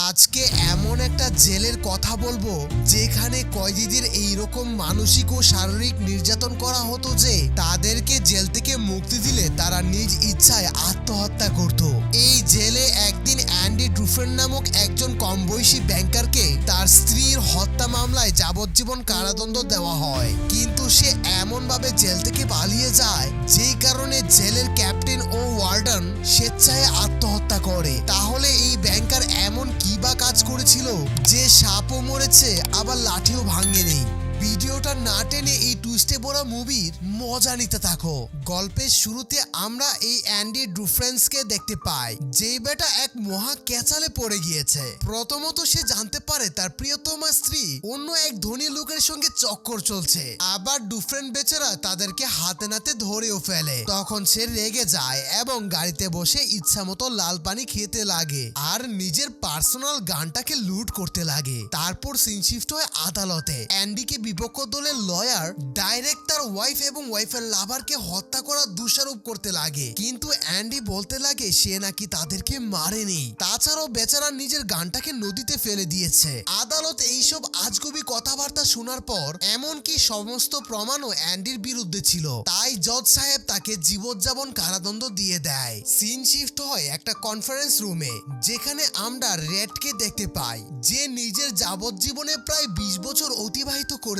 আজকে এমন একটা জেলের কথা বলবো যেখানে কয়েদিদের এইরকম মানসিক ও শারীরিক নির্যাতন করা হতো যে তাদেরকে জেল থেকে মুক্তি দিলে তারা নিজ ইচ্ছায় আত্মহত্যা করত। এই জেলে একদিন অ্যান্ডি ড্রুফেন নামক একজন কম বয়সী ব্যাংকারকে তার স্ত্রীর হত্যা মামলায় যাবজ্জীবন কারাদণ্ড দেওয়া হয়, কিন্তু সে এমনভাবে জেল থেকে পালিয়ে যায় যেই কারণে জেলের ক্যাপ্টেন ও ওয়ার্ডেন স্বেচ্ছায় আত্মহত্যা করে। তাহলে এই ব্যাংকার এমন কি বা কাজ করেছিল যে সাপও মরেছে আবার লাঠিও ভাঙেনি? ভিডিওটা না টেনে এই টুইস্টে ভরা মুভির মজা নিতে থাকো। গল্পের শুরুতে আমরা এই অ্যান্ডি ড্রুফেন্সকে দেখতে পাই, যে বেটা এক মহা ক্যাচালে পড়ে গিয়েছে। প্রথমত সে জানতে পারে তার প্রিয়তমা স্ত্রী অন্য এক ধনী লোকের সঙ্গে চক্কর চলছে, আবার ড্রুফেন বেচারা তাদেরকে হাতে নাতে ধরেও ফেলে। তখন সে রেগে যায় এবং গাড়িতে বসে ইচ্ছা মতো লাল পানি খেতে লাগে আর নিজের পার্সোনাল গানটাকে লুট করতে লাগে। তারপর সিন শিফট হয় আদালতে। অ্যান্ডিকে বিপক্ষ দলের লয়ার ডাইরেক্ট তার ওয়াইফ এবং ওয়াইফের লাভারকে হত্যা করার দোষারোপ করতে লাগে, কিন্তু অ্যান্ডি বলতে লাগে সে নাকি তাদেরকে মারেনি। তাছাড়াও বেচারা নিজের গানটাকে নদীতে ফেলে দিয়েছে। আদালত এইসব আজগুবি কথাবার্তা শোনার পর এমনকি সমস্ত প্রমাণও অ্যান্ডির বিরুদ্ধে ছিল, তাই জজ সাহেব তাকে জীবনযাপন কারাদণ্ড দিয়ে দেয়। সিন শিফট হয় একটা কনফারেন্স রুমে, যেখানে আমরা রেডকে দেখতে পাই, যে নিজের যাবজ্জীবনে প্রায় 20 বছর অতিবাহিত করেছে।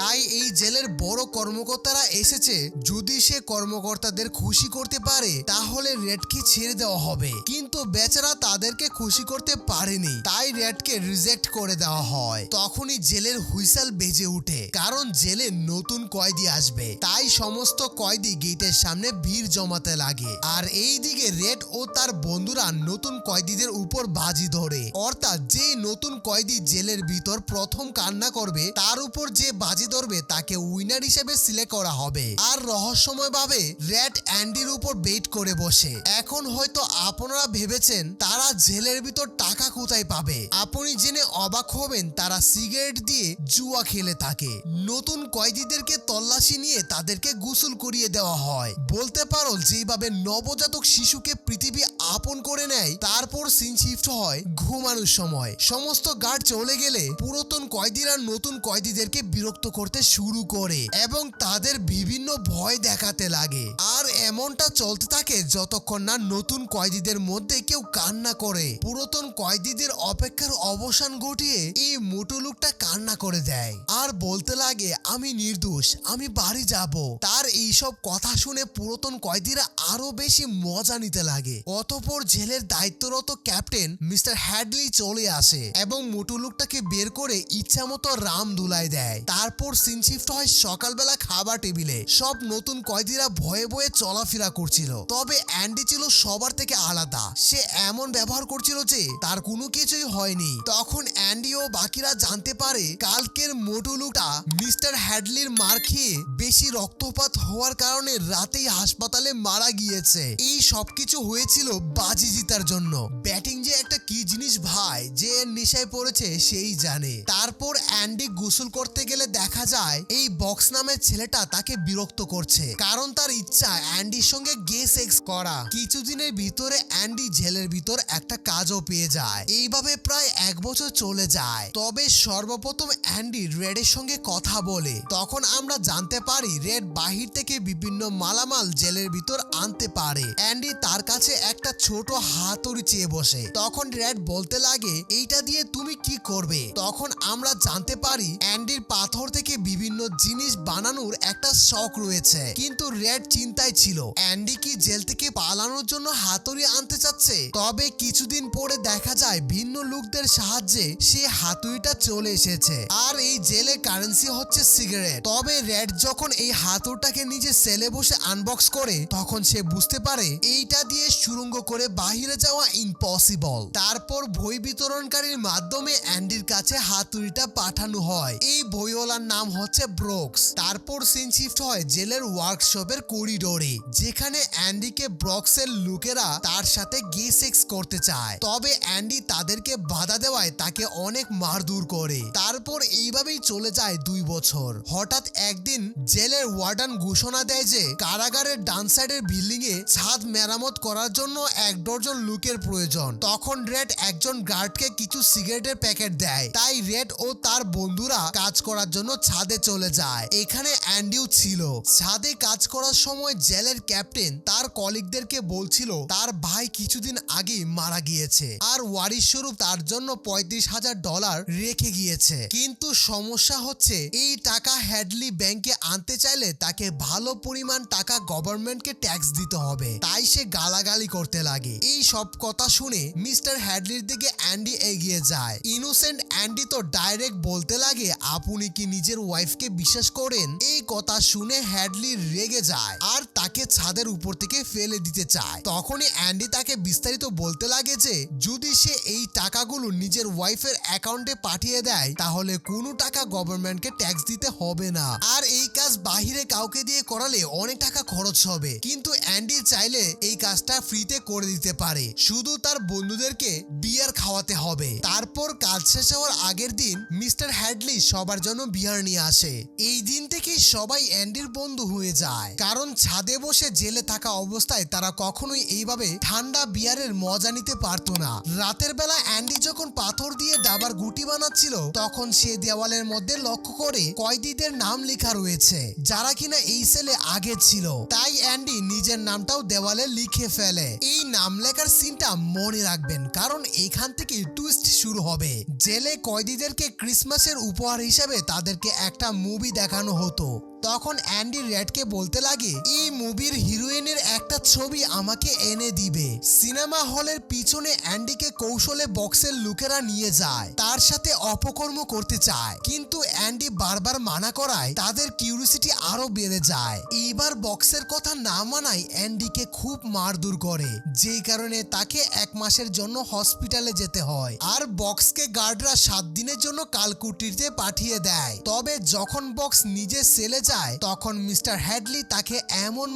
তাই এই জেলের বড় কর্মকর্তারা এসেছে, যদি সে কর্মকর্তাদের খুশি করতে পারে তাহলে রেডকে ছেড়ে দেওয়া হবে, কিন্তু বেচারা তাদেরকে খুশি করতে পারেনি, তাই রেডকে রিজেক্ট করে দেওয়া হয়। তখনই জেলের হুইসেল বেজে ওঠে, কারণ জেলে নতুন কয়েদি আসবে। তাই সমস্ত কয়েদি গেটের সামনে ভিড় জমাতে লাগে, আর এই দিকে রেড ও তার বন্ধুরা নতুন কয়েদিদের উপর বাজি ধরে, অর্থাৎ যে নতুন কয়েদি জেলের ভিতর প্রথম কান্না করবে তার উপর যে বাজি ধরবে তাকে উইনার হিসেবে সিলেক্ট করা হবে। আর রহস্যময়ভাবে রেড অ্যান্ডির উপর বেট করে বসে। এখন হয়তো আপনারা ভেবেছেন তারা জেলের ভিতর টাকা কোথায় পাবে। আপনি জেনে অবাক হবেন তারা সিগারেট দিয়ে জুয়া খেলে থাকে। নতুন কয়েদিদেরকে তল্লাশি নিয়ে তাদেরকে গোসল করিয়ে দেওয়া হয়। বলতে পারো যেভাবে নবজাতক শিশুকে পৃথিবী আপন করে নেয়। তারপর সিন শিফট হয় ঘুমানোর সময়। সমস্ত গার্ড চলে গেলে পুরাতন কয়েদিরা নতুন কয়েদিদেরকে বিরক্ত করতে শুরু করে এবং তাদের বিভিন্ন ভয় দেখাতে লাগে। আর এমনটা চলতে থাকে যতক্ষণ না নতুন কয়েদিদের মধ্যে কেউ কান্না করে। পুরাতন কয়েদিদের অপেক্ষার অবসান ঘটিয়ে এই মোটু লোকটা কান্না করে দেয় আর বলতে লাগে আমি নির্দোষ, আমি বাড়ি যাব। তার এইসব কথা শুনে পুরাতন কয়েদিরা আরো বেশি মজা নিতে লাগে। অতঃপর জেলের দায়িত্বরত ক্যাপ্টেন মিস্টার হ্যাডলি চলে আসে এবং মোটু লোকটাকে বের করে ইচ্ছা মতো রাম দুলাই দেয়। তারপর সিন শিফট হয় সকালবেলা খাবার টেবিলে। সব নতুন কয়েদিরা ভয়ে ভয়ে চলাফেরা করছিল, তবে অ্যান্ডি ছিল সবার থেকে আলাদা। সে এমন ব্যবহার করছিল যে তার কোনো কিছুই হয়নি। তখন অ্যান্ডি ও বাকিরা জানতে পারে কালকের মোটু লোকটা মিস্টার হ্যাডলির মার খেয়ে বেশি রক্তপাত হওয়ার কারণে রাতেই হাসপাতালে মারা গিয়েছে। এই সবকিছু হয়েছিল বাজি জিতার জন্য। ব্যাটিং যে একটা কি জিনিস ভাই, যে নেশায় পড়েছে সেই জানে। তারপর অ্যান্ডি গোসল করতে গেলে দেখা যায় এই বক্স নামের ছেলেটা তাকে বিরক্ত করছে, কারণ তার ইচ্ছা অ্যান্ডির সঙ্গে গে সেক্স করা। কিছুদিনের ভিতরে অ্যান্ডি জেলের ভিতর একটা কাজও পেয়ে যায়। এইভাবে প্রায় 1 বছর চলে যায়। তবে সর্বপ্রথম অ্যান্ডি রেডের সঙ্গে কথা বলে। তখন আমরা জানতে পারি রেড বাহির থেকে বিভিন্ন মালামাল জেলের ভিতর আনতে পারে। অ্যান্ডি তার কাছে একটা ছোট হাতুড়ি চেয়ে বসে। তখন রেড বলতে লাগে এইটা দিয়ে তুমি কি করবে? তখন আমরা জানতে পারি অ্যান্ডির পাথর থেকে বিভিন্ন জিনিস বানানোর একটা শখ রয়েছে, কিন্তু রেড চিন্তায় ছিল অ্যান্ডি কি জেল থেকে পালানোর জন্য হাতুড়ি আনতে চাচ্ছে। তবে কিছুদিন পরে দেখা যায় ভিন্ন লোকদের সাহায্যে সে হাতুড়িটা চলে এসেছে, আর এই জেলে কারেন্সি হচ্ছে সিগারেট। তবে রেড যখন এই হাতুড়িটাকে নিজে সেলে বসে আনবক্স করে তখন সে বুঝতে পারে এইটা দিয়ে সুড়ঙ্গ করে বাহিরে যাওয়া ইম্পসিবল। তারপর বই বিতরণকারীর মাধ্যমে অ্যান্ডির কাছে হাতুড়িটা পাঠানো হয়। এই বইওয়ালার নাম হচ্ছে ব্রুকস। তারপর সিন শিফট হয় জেলের ওয়ার্কশপের করিডোরে, যেখানে অ্যান্ডিকে ব্রুকসের লোকেরা তার সাথে গে সেক্স করতে চায়। তবে অ্যান্ডি তাদেরকে বাধা দেওয়ায় তাকে অনেক মারধর করে। তারপর এইভাবেই চলে যায় 2 বছর। হঠাৎ একদিন জেলের ওয়ার্ডান ঘোষণা দেয় যে কারাগারের ডান সাইডের বিল্ডিং এ ছাদ মেরামত করার জন্য 1 ডজন লোকের প্রয়োজন। তখন রেড একজন গার্ডকে কিছু সিগারেটের প্যাকেট দেয়, তাই রেড ও তার বন্ধুরা কাজ করার জন্য ছাদে চলে যায়। এখানে অ্যান্ডিও ছিল। ছাদে কাজ করার সময় জেলের ক্যাপ্টেন তার কলিগদেরকে বলছিল তার ভাই কিছুদিন আগে মারা গিয়েছে আর ওয়ারিশ স্বরূপ তার জন্য $35,000 রেখে গিয়েছে। কিন্তু সমস্যা হচ্ছে এই টাকা হ্যাডলি ব্যাংকে আনতে চাইলে তাকে ভালো পরিমাণ টাকা গভর্নমেন্টকে ট্যাক্স দিতে হবে। তাই সে গালাগালি করতে লাগে। এই সব কথা শুনে মিস্টার হ্যাডলির দিকে অ্যান্ডি এগিয়ে যায়। ইনোসেন্ট অ্যান্ডি তো ডাইরেক্ট বলতে লাগে, আপনি কি নিজের ওয়াইফকে বিশ্বাস করেন? এই কথা শুনে হ্যাডলি রেগে যায় আর তাকে ছাদের উপর থেকে ফেলে দিতে চায়। তখনই অ্যান্ডি তাকে বিস্তারিত বলতে লাগে যে যদি সে এই টাকাগুলো নিজের ওয়াইফের অ্যাকাউন্টে পাঠিয়ে দেয় তাহলে কোনো টাকা গভর্নমেন্টকে ট্যাক্স দিতে হবে না, আর এই কাজ বাহিরে কাউকে দিয়ে করালে অনেক টাকা খরচ হবে। কিন্তু অ্যান্ডি চাইলে এই কাজটা ফ্রিতে করে দিতে পারে, শুধু তার বন্ধুদেরকে বিয়ার খাওয়াতে হবে। তারপর কাজ শেষ হওয়ার আগের দিন মিস্টার হ্যাডলি সবার জন্য বিয়ার নিয়ে আসে। এই দিন থেকেই সবাই অ্যান্ডির বন্ধু হয়ে যায়, কারণ ছাদে বসে জেলে থাকা অবস্থায় তারা কখনোই এইভাবে ঠান্ডা বিয়ারের মজা নিতে পারতো না। রাতের বেলা অ্যান্ডি যখন পাথর দিয়ে ডাবার গুটি বানাচ্ছিল তখন সে দেওয়ালের মধ্যে লক্ষ্য করে কয়েদিদের নাম লেখা রয়েছে যারা কিনা এই সেলে আগে ছিল। তাই অ্যান্ডি নিজের নামটাও দেওয়ালে লিখে ফেলে। এই নাম লেখার সিনটা মনে রাখবেন, কারণ এখান থেকে টুইস্ট শুরু হবে। জেলে কয়েদিদেরকে ক্রিসমাসের উপহার হিসেবে তাদেরকে একটা মুভি দেখানো হতো। তখন অ্যান্ডি রেডকে বলতে লাগে এই মুভির হিরোইনের একটা ছবি আমাকে এনে দিবে। সিনেমা হলের পিছনে অ্যান্ডিকে কৌশলে বক্সের লোকেরা নিয়ে যায়, তার সাথে অপকর্ম করতে চায়, কিন্তু অ্যান্ডি বারবার মানা করায় তাদের কিউরিসিটি আরো বেড়ে যায়। এইবার বক্সের কথা না মানায় অ্যান্ডিকে খুব মারধর করে, যেই কারণে তাকে 1 মাসের জন্য হসপিটালে যেতে হয়। আর বক্সকে গার্ডরা 7 দিনের জন্য কালকুটিতে পাঠিয়ে দেয়। তবে যখন বক্স নিজে সেলে যায় তখন মিস্টার হ্যাডলি তাকে এমন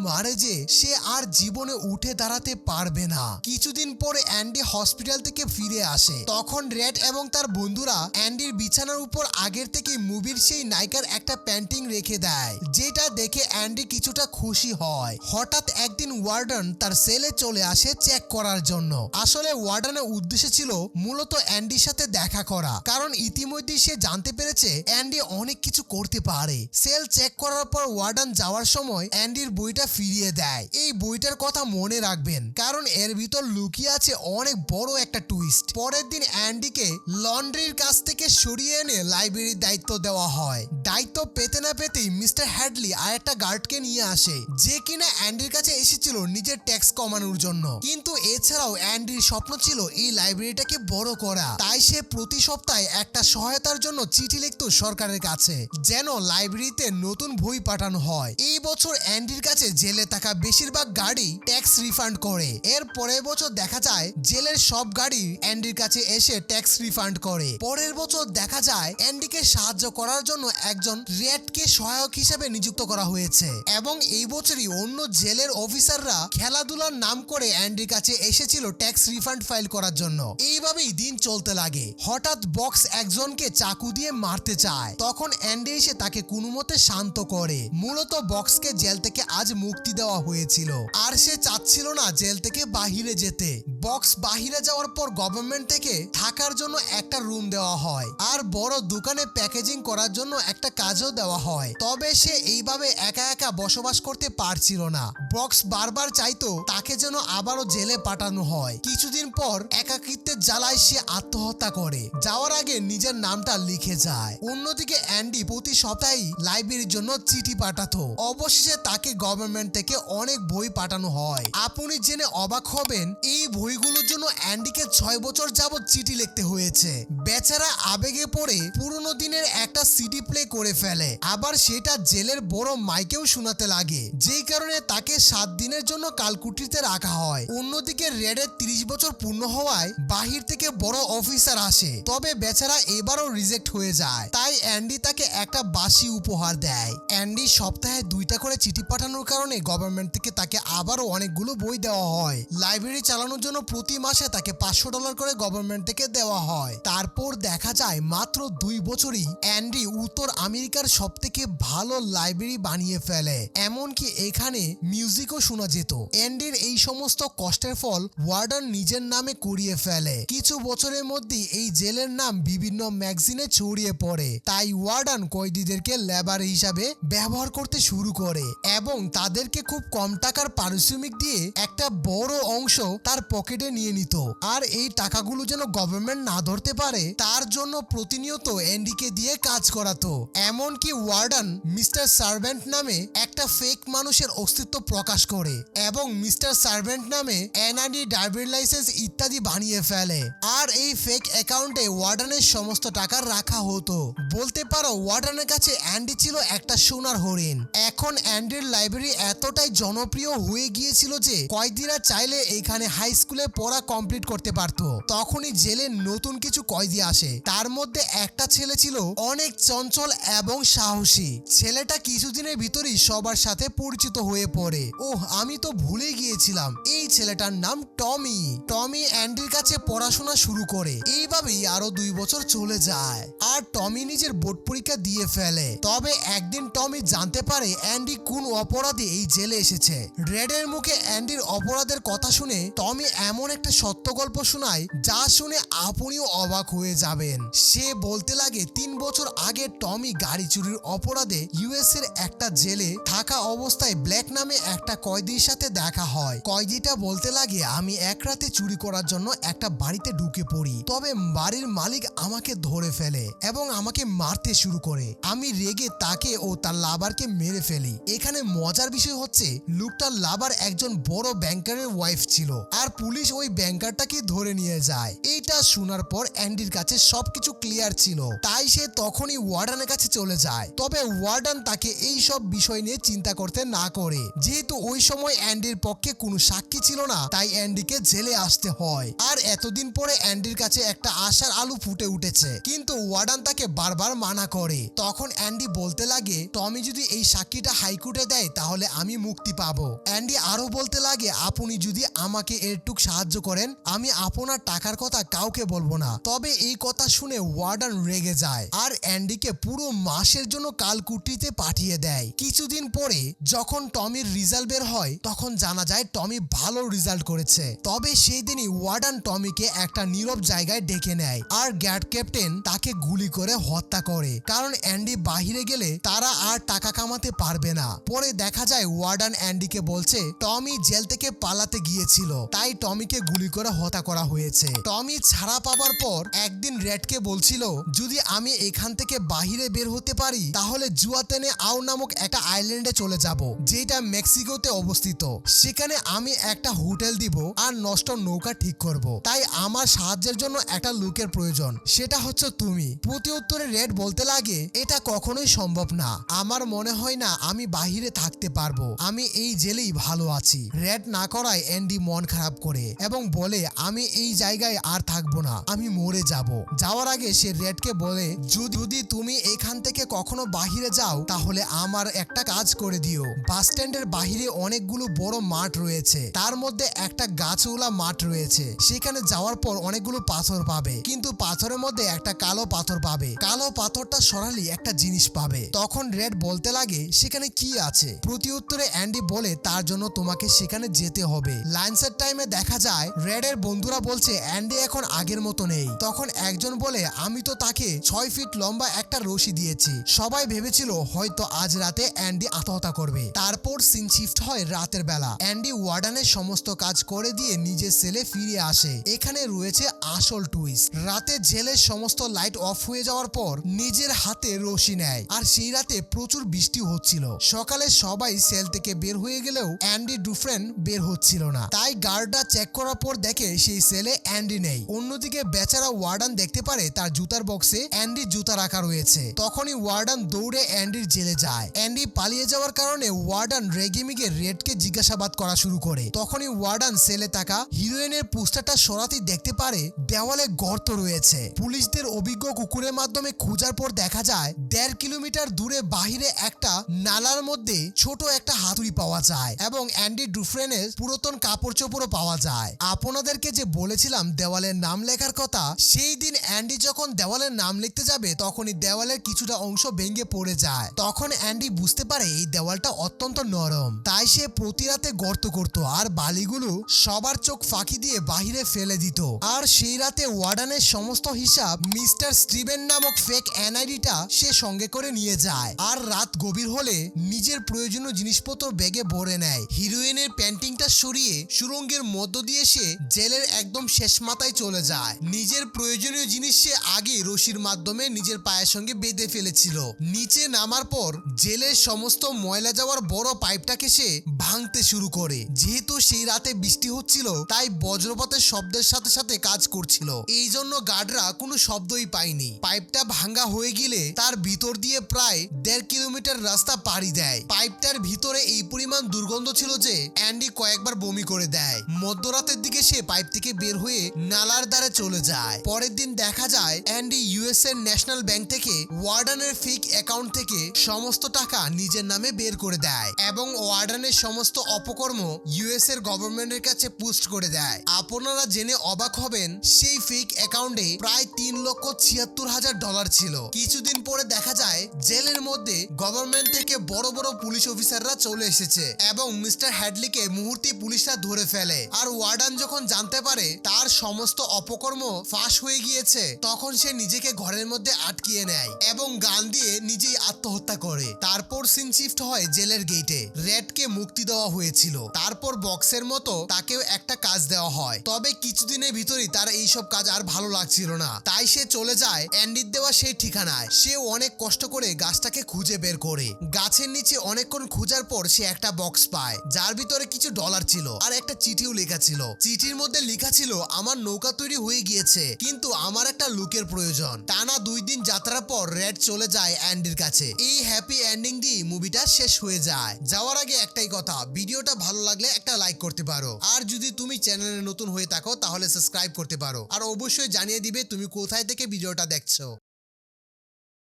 মারে যে সে আর জীবনে উঠে দাঁড়াতে পারবে না। কিছুদিন পরে অ্যান্ডি হসপিটাল থেকে ফিরে আসে। তখন রেড এবং তার বন্ধুরা অ্যান্ডির বিছানার উপর আগের থেকে মুভির সেই নায়িকার একটা পেন্টিং রেখে দেয়, যেটা দেখে অ্যান্ডি কিছুটা খুশি হয়। হঠাৎ একদিন ওয়ার্ডন তার সেলে চলে আসে চেক করার জন্য। আসলে ওয়ার্ডনের উদ্দেশ্য ছিল মূলত অ্যান্ডির সাথে দেখা করা, কারণ ইতিমধ্যেই সে জানতে পেরেছে অ্যান্ডি অনেক কিছু করতে পারে। সেল চেক করার পর ওয়ার্ডন যাওয়ার সময় অ্যান্ডির বইটা ফিরিয়ে দেয়। এই বইটার কথা মনে রাখবেন, কারণ এর ভিতর লুকিয়ে আছে অনেক বড় একটা টুইস্ট। পরের দিন অ্যান্ডিকে লন্ড্রির কাছ থেকে সরিয়ে এনে লাইব্রেরির দায়িত্ব দেওয়া হয়। দায়িত্ব পেতে না পেতেই মিস্টার হ্যাডলি আরেকটা গার্ডকে নিয়ে আসে, যে কিনা অ্যান্ডির কাছে এসেছিল নিজের ট্যাক্স কমানোর জন্য। কিন্তু এছাড়াও অ্যান্ডির স্বপ্ন ছিল এই লাইব্রেরিটাকে বড় করা, তাই সে প্রতি সপ্তাহে একটা সহায়তার জন্য চিঠি লিখত সরকারের কাছে, যেন লাইব্রেরিতে নতুন বই পাঠানো হয়। এই বছর অ্যান্ডির কাছে জেলে থাকা বেশিরভাগ গাড়ি ট্যাক্স রিফান্ড করে। এর পরের বছর দেখা যায় জেলের সব গাড়ি অ্যান্ডির কাছে এসে ট্যাক্স রিফান্ড করে। পরের বছর দেখা যায় অ্যান্ডিকে সাহায্য করার জন্য একজন রেডকে সহায়ক হিসেবে নিযুক্ত করা হয়েছে, এবং এই বছরই অন্য জেলের অফিসাররা খেলাধুলার নাম করে অ্যান্ডির কাছে এসেছিল ট্যাক্স রিফান্ড ফাইল করার জন্য। এইভাবেই দিন চলতে লাগে। হঠাৎ বক্স একজনকে চাকু দিয়ে মারতে চায়, তখন অ্যান্ডি এসে তাকে কোনো মতে শান্ত করে। মূলত বক্সকে জেল থেকে আজ মুক্তি দেওয়া হয়েছিল, আর সে চাচ্ছিল না জেল থেকে বাহিরে যেতে। বক্স বাহিরে যাওয়ার পর গভর্নমেন্ট থেকে থাকার জন্য একটা রুম দেওয়া হয়, আর বড় দোকানে প্যাকেজিং করার জন্য একটা কাজও দেওয়া হয়। তবে সে এইভাবে একা একা বসবাস করতে পারছিল না। বক্স বারবার চাইতো তাকে যেন আবারও জেলে পাঠানো হয়। কিছুদিন পর একাকিত্বের জ্বালায় সে আত্মহত্যা করে, যাওয়ার আগে নিজের নামটা লিখে যায়। অন্যদিকে অ্যান্ডি প্রতি সপ্তাহেই লাইব্রেরির জন্য চিঠি পাঠাতো। অবশেষে তাকে গভর্নমেন্ট থেকে অনেক বই পাঠানো হয়। আপনি জেনে অবাক হবেন এই বই ওইগুলোর জন্য অ্যান্ডিকে 6 বছর যাবৎ চিঠি লিখতে হয়েছে। বেচারা আবেগে পড়ে পুরনো দিনের একটা সিডি প্লে করে ফেলে, আবার সেটা জেলের বড় মাইকেও শোনাতে লাগে, যেই কারণে তাকে 7 দিনের জন্য কালকুটিতে রাখা হয়। অন্যদিকে রেডের 30 বছর পূর্ণ হওয়ায় বাহির থেকে বড় অফিসার আসে, তবে বেচারা এবারও রিজেক্ট হয়ে যায়। তাই অ্যান্ডি তাকে একটা বাসি উপহার দেয়। অ্যান্ডি সপ্তাহে 2টা করে চিঠি পাঠানোর কারণে গভর্নমেন্ট থেকে তাকে আবারও অনেকগুলো বই দেওয়া হয়। লাইব্রেরি চালানোর জন্য প্রতি মাসে তাকে $500 করে গভর্নমেন্ট থেকে দেওয়া হয়। তারপর দেখা যায় মাত্র 2 বছরই অ্যান্ডি উত্তর আমেরিকার সবথেকে ভালো লাইব্রেরি বানিয়ে ফেলে, এমনকি এখানে মিউজিকও শোনা যেত। অ্যান্ডির এই সমস্ত কষ্টের ফল ওয়ার্ডেন নিজের নামে করিয়ে ফেলে। কিছু বছরের মধ্যেই এই জেলের নাম বিভিন্ন ম্যাগাজিনে ছড়িয়ে পড়ে, তাই ওয়ার্ডেন কয়েদিদেরকে লেবার হিসাবে ব্যবহার করতে শুরু করে এবং তাদেরকে খুব কম টাকার পারিশ্রমিক দিয়ে একটা বড় অংশ তার পকেটে নিয়ে নিত। আর এই টাকাগুলো যেন গভর্নমেন্ট না ধরতে পারে তার জন্য প্রতিনিয়ত অ্যান্ডিকে দিয়ে কাজ করাতো। এমনকি ওয়ার্ডেন মিস্টার সার্ভেন্ট নামে একটা ফেক মানুষের অস্তিত্ব প্রকাশ করে এবং মিস্টার সার্ভেন্ট নামে এনআইডি, ড্রাইভিং লাইসেন্স ইত্যাদি বানিয়ে ফেলে। আর এই ফেক অ্যাকাউন্টে ওয়ার্ডেনের সমস্ত টাকা রাখা হতো। বলতে পারো ওয়ার্ডেনের কাছে অ্যান্ডি ছিল একটা সোনার হরিণ। এখন অ্যান্ডির লাইব্রেরি এতটাই জনপ্রিয় হয়ে গিয়েছিল যে কয়েদিরা চাইলে এখানে হাই স্কুলে পড়া কমপ্লিট করতে পারত। তখনই জেলে নতুন কিছু কয়েদি আসে, তার মধ্যে একটা ছেলে ছিল অনেক চঞ্চল এবং সাহসী। ছেলেটা কিছুদিনের ভিতরেই সবার সাথে পরিচিত হয়ে পড়ে। ওহ, আমি তো ভুলে গিয়েছিলাম, এই ছেলেটার নাম টমি। টমি অ্যান্ডির কাছে পড়াশোনা শুরু করে। এইভাবেই আরো 2 বছর চলে যায় আর টমি নিজের বোর্ড পরীক্ষা দিয়ে ফেলে। তবে একদিন টমি জানতে পারে অ্যান্ডি কোন অপরাধে এই জেলে এসেছে। রেডের মুখে অ্যান্ডির অপরাধের কথা শুনে টমি এমন একটা সত্য গল্প শোনায় যা শুনে আপনিও অবাক হয়ে যাবেন। সে বলতে লাগে 3 বছর আগে টমি গাড়ি চুরির অপরাধে ইউএস এর একটা জেলে থাকা অবস্থায় ব্ল্যাক নামে একটা কয়েদির সাথে দেখা হয়। কয়েদিটা বলতে লাগে, আমি এক রাতে চুরি করার জন্য একটা বাড়িতে ঢুকে পড়ি, তবে বাড়ির মালিক আমাকে ধরে ফেলে এবং আমাকে মারতে শুরু করে। আমি রেগে তাকে ও তার লাভারকে মেরে ফেলি। এখানে মজার বিষয় হচ্ছে লোকটার লাভার একজন বড় ব্যাংকারের ওয়াইফ ছিল আর পুলিশ ওই ব্যাংকারটাকে ধরে নিয়ে যায়। এইটা শোনার পর অ্যান্ডির কাছে সবকিছু ক্লিয়ার ছিল, তাই সে তখনই ওয়ার্ডেনের কাছে চলে যায়। তবে ওয়ার্ডেন তাকে এই সব বিষয় নিয়ে চিন্তা করতে না করে, যেহেতু ওই সময় অ্যান্ডির পক্ষে কোনো সাক্ষী ছিল না, তাই অ্যান্ডিকে জেলে আসতে হয়। আর এতদিন পরে অ্যান্ডির কাছে একটা আশার আলো ফুটে উঠেছে, কিন্তু ওয়ার্ডেন তাকে বারবার মানা করে। তখন অ্যান্ডি বলতে লাগে, টমি যদি এই সাক্ষীটা হাইকোর্টে দেয় তাহলে আমি মুক্তি পাবো। অ্যান্ডি আরো বলতে লাগে, আপনি যদি আমাকে এরটুক সাহায্য করেন আমি আপনার টাকার কথা কাউকে বলবো না। তবে এই কথা শুনে ওয়ার্ডেন রেগে যায় আর অ্যান্ডিকে পুরো মাসের জন্য কালকুটিতে পাঠিয়ে দেয়। কিছুদিন পরে যখন টমির রেজাল্ট বের হয় তখন জানা যায় টমি ভালো রেজাল্ট করেছে। তবে সেই দিনই ওয়ার্ডেন টমিকে একটা নীরব জায়গায় ডেকে নেয় আর গার্ড ক্যাপ্টেন তাকে গুলি করে হত্যা করে, কারণ অ্যান্ডি বাহিরে গেলে তারা আর টাকা কামাতে পারবে না। পরে দেখা যায় ওয়ার্ডেন অ্যান্ডিকে বলছে টমি জেল থেকে পালাতে গিয়েছিল, তাই টমিকে গুলি করে হত্যা করা হয়েছে। টমি ছাড়া পাবার পর একদিন রেডকে বলছিল, যদি আমি এখান থেকে বাহিরে বের হতে পারি তাহলে জুয়াতেনে আও নামক একটা আইল্যান্ডে চলে যাব, যেটা মেক্সিকোতে অবস্থিত। সেখানে আমি একটা হোটেল দিব আর নষ্ট নৌকা ঠিক করব। তাই আমার সাহায্যের জন্য একটা লোকের প্রয়োজন, সেটা হচ্ছে তুমি। প্রতি উত্তরে রেড বলতে লাগে, এটা কখনোই সম্ভব না, আমার মনে হয় না আমি বাহিরে থাকতে পারবো, আমি এই জেলেই ভালো আছি। রেড না করায় অ্যান্ডি মন খারাপ করে এবং বলে, আমি এই জায়গায় আর থাকবো না, আমি মরে যাব। যাওয়ার আগে সে রেডকে বলে, যদি তুমি এখান থেকে কখনো বাহিরে যাও তাহলে আমার একটা কাজ করে দিও। বাস স্ট্যান্ডের বাহিরে অনেকগুলো বড় মাঠ রয়েছে, তার মধ্যে একটা গাছওয়ালা মাঠ রয়েছে। সেখানে যাওয়ার পর অনেকগুলো পাথর পাবে, কিন্তু পাথরের মধ্যে একটা কালো পাথর পাবে। কালো পাথরটা সরালি একটা জিনিস পাবে। তখন রেড বলতে লাগে, সেখানে কি আছে? প্রতি উত্তরে অ্যান্ডি বলে, তার জন্য তোমাকে সেখানে যেতে হবে। লাঞ্চের টাইমে দেখা যায় রেডের বন্ধুরা বলছে অ্যান্ডি এখন আগের মতো নেই। তখন একজন বলে, আমি তো তাকে 6 ফিট লম্বা একটা রশি দিয়েছি। সবাই ভেবেছিল হয়তো আজ রাতে অ্যান্ডি আত্মহত্যা করবে। তারপর সিন শিফট হয় রাতের বেলা। অ্যান্ডি ওয়ার্ডেনের সমস্ত কাজ করে দিয়ে নিজের সেলে ফিরে আসে। এখানে রয়েছে আসল টুইস্ট। রাতে জেলের সমস্ত লাইট অফ হয়ে যাওয়ার পর নিজের হাতে রশি নেয় আর সেই রাতে প্রচুর বৃষ্টি হচ্ছিল। সকালে সবাই সেল থেকে বের হয়ে গেলেও অ্যান্ডি ডুফ্রেন বের হচ্ছিল না, তাই গার্ডরা চেক চেক করার পর দেখে সেই সেলে অ্যান্ডি নেই। অন্যদিকে বেচারা ওয়ার্ডান দেখতে পারে তার জুতার বক্সে অ্যান্ডির জুতা রাখা রয়েছে। তখনই ওয়ার্ডান দৌড়ে অ্যান্ডির জেলে যায়। অ্যান্ডি পালিয়ে যাওয়ার কারণে ওয়ার্ডান রেগেমিগে রেডকে জিজ্ঞাসাবাদ করা শুরু করে। তখনই ওয়ার্ডান সেলে থাকা হিরোইনের পোস্টারটা সরাতেই দেখতে পারে দেওয়ালে গর্ত রয়েছে। পুলিশদের অভিজ্ঞ কুকুরের মাধ্যমে খোঁজার পর দেখা যায় 1.5 কিলোমিটার দূরে বাহিরে একটা নালার মধ্যে ছোট একটা হাতুড়ি পাওয়া যায় এবং অ্যান্ডি ডুফ্রেনের পুরাতন কাপড় চোপড়ও পাওয়া যায়। আপনাদেরকে যে বলেছিলাম দেওয়ালের নাম লেখার কথা, সেই দিন অ্যান্ডি যখন দেওয়ালের নাম লিখতে যাবে তখনই দেওয়ালের কিছুটা অংশ ভেঙে পড়ে যায়। তখন অ্যান্ডি বুঝতে পারে এই দেওয়ালটা অত্যন্ত নরম, তাই সে প্রতি রাতে গর্ত করত আর বালিগুলো সবার চোখ ফাঁকি দিয়ে বাহিরে ফেলে দিত। আর সেই রাতে ওয়ার্ডানের সমস্ত হিসাব মিস্টার স্টিভেন নামক ফেক এনআইডিটা সে সঙ্গে করে নিয়ে যায়। আর রাত গভীর হলে নিজের প্রয়োজনীয় জিনিসপত্র ব্যাগে ভরে নেয়। হিরোইনের পেন্টিংটা সরিয়ে সুড়ঙ্গের মধ্য দিয়ে সে জেলের একদম শেষ মাথায় চলে যায়। নিজের প্রয়োজনীয় জিনিস সে আগে রশির মাধ্যমে নিজের পায়ের সঙ্গে বেঁধে ফেলেছিল। নিচে নামার পর জেলের সমস্ত ময়লা যাওয়ার বড় পাইপটাকে সে ভাঙতে শুরু করে। যেহেতু সেই রাতে বৃষ্টি হচ্ছিল তাই বজ্রপাতের শব্দের সাথে সাথে কাজ করছিল, এই জন্য গার্ডরা কোনো শব্দই পায়নি। পাইপটা ভাঙা হয়ে গেলে তার ভিতর দিয়ে প্রায় 1.5 কিলোমিটার রাস্তা পাড়ি দেয়। পাইপটার ভিতরে এই পরিমাণ দুর্গন্ধ ছিল যে অ্যান্ডি কয়েকবার বমি করে দেয়। মধ্যরাতের দিকে সে পাইপ থেকে বের হয়ে নালার ধারে চলে যায়। পরের দিন দেখা যায় অ্যান্ডি ইউএস এর ন্যাশনাল ব্যাংক থেকে ওয়ার্ডানের ফেক অ্যাকাউন্ট থেকে সমস্ত টাকা নিজের নামে বের করে দেয় এবং ওয়ার্ডানের সমস্ত অপকর্ম ইউএস এর গভর্নমেন্টের কাছে পোস্ট করে দেয়। আপনারা জেনে অবাক হবেন সেই ফেক অ্যাকাউন্টে প্রায় $3,76,000 ছিল। কিছুদিন পরে দেখা যায় জেলের মধ্যে গভর্নমেন্ট থেকে বড় বড় পুলিশ অফিসাররা চলে এসেছে এবং মিস্টার হ্যাডলিকে মুহূর্তে পুলিশরা ধরে ফেলে। আর ওয়ার্ডান যখন জানতে পারে তার সমস্ত অপকর্ম ফাঁস হয়ে গিয়েছে তখন সে নিজেকে ঘরের মধ্যে আটকিয়ে নেয় এবং গান দিয়ে নিজেই আত্মহত্যা করে। তারপর সিন শিফট হয় জেলের গেটে। রেডকে মুক্তি দেওয়া হয়েছিল, তারপর বক্সের মতো তাকেও একটা কাজ দেওয়া হয়। তবে কিছুদিনের ভিতরেই তার এইসব কাজ আর ভালো লাগছিল না, তাই সে চলে যায় অ্যান্ডির দেওয়া সেই ঠিকানায়। সে অনেক কষ্ট করে গাছটাকে খুঁজে বের করে। গাছের নিচে অনেকক্ষণ খোঁজার পর সে একটা বক্স পায় যার ভিতরে কিছু ডলার ছিল আর একটা চিঠিও লেখা ছিল। চিঠির মধ্যে লেখা ছিল, আমার নৌকা তৈরি হয়ে গিয়েছে কিন্তু আমার একটা লুকের প্রয়োজন। টানা 2 দিন যাত্রার পর রেড চলে যায় অ্যান্ডির কাছে। এই হ্যাপি এন্ডিং দিয়ে মুভিটা শেষ হয়ে যায়। যাওয়ার আগে একটাই কথা, ভিডিওটা ভালো লাগলে একটা লাইক করতে পারো, আর যদি তুমি চ্যানেলে নতুন হয়ে থাকো তাহলে সাবস্ক্রাইব করতে পারো, আর অবশ্যই জানিয়ে দিবে তুমি কোথায় থেকে ভিডিওটা দেখছো।